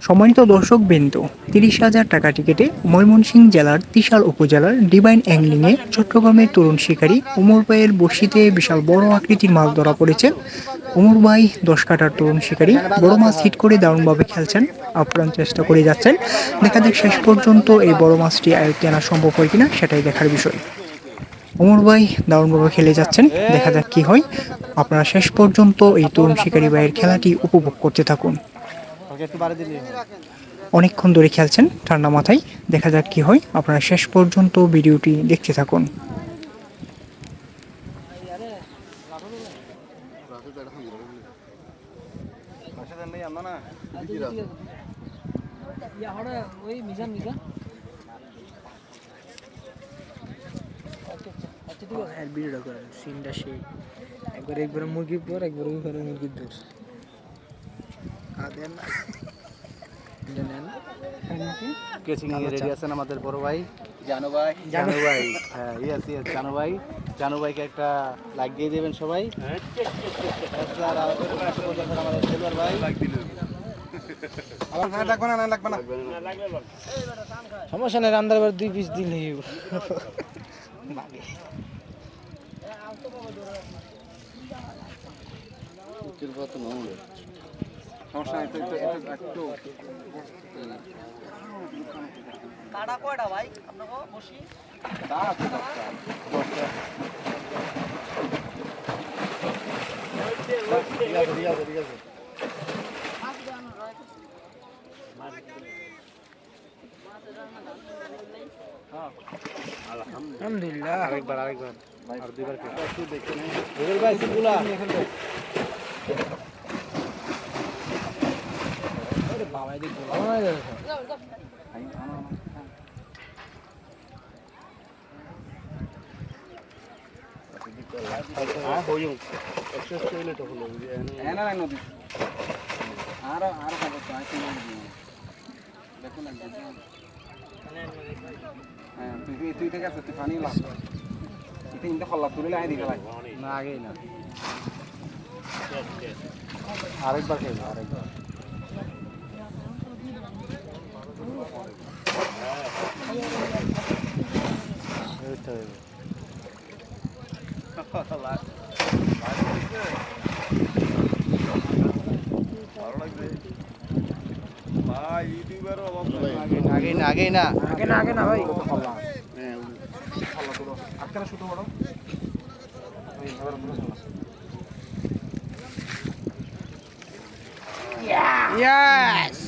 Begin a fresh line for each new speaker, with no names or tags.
সম্মানিত দর্শকবৃন্দ, ৩০,০০০ টাকা টিকিটে ময়মনসিংহ জেলার ত্রিশাল উপজেলার ডিভাইন অ্যাংলিংয়ে চট্টগ্রামের তরুণ শিকারী ওমর ভাইয়ের বড়শিতে বিশাল বড় আকৃতির মাছ ধরা পড়েছে। ওমর ভাই ১০ কাটার তরুণ শিকারী বড় মাছ হিট করে দারুণভাবে খেলছেন, আপ্রাণ চেষ্টা করে যাচ্ছেন। দেখা যাক শেষ পর্যন্ত এই বড় মাছটি আয়ত্তে আনা সম্ভব হয় কিনা, সেটাই দেখার বিষয়। ওমর ভাই দারুণভাবে খেলে যাচ্ছেন, দেখা যাক কি হয়। আপনারা শেষ পর্যন্ত এই তরুণ শিকারী ভাইয়ের খেলাটি উপভোগ করতে থাকুন। অনেকক্ষণ ধরে খেলছেন ঠান্ডা মাথায়, দেখা যাক কি হয়। আপনারা শেষ পর্যন্ত ভিডিওটি দেখতে থাকুন। ভিডিওটা করেন, সিনটা সেই একবার মুরগির পর একবার মুরগির দোষ
কেচিং এ রেডি আছেন আমাদের বড় ভাই জানু ভাই। হ্যাঁ, ইয়েস জানু ভাই। জানু ভাইকে একটা লাইক দিয়ে দেবেন সবাই। স্যার আমাদের সিলভার ভাই লাগবে না।
সমস্যা নেই, রান্দার বার 2 পিস দিলেই
কাটা কয়টা ভাই আপনাকে বসি?
আলহামদুলিল্লাহ।
আরেকবার আর দুইবার একটু দেখতে নেই ভাই সিগুলা
বাবাই দেখো
তুই ঠিক আছে, তুই পানি লাগ কিন্তু হল্লা তুলে আই দিকে লাগ না আগেই না। আরেকবার খেলবো, আরেকবার আগে না ভাই। আজকাল শুধু বড়
Yes!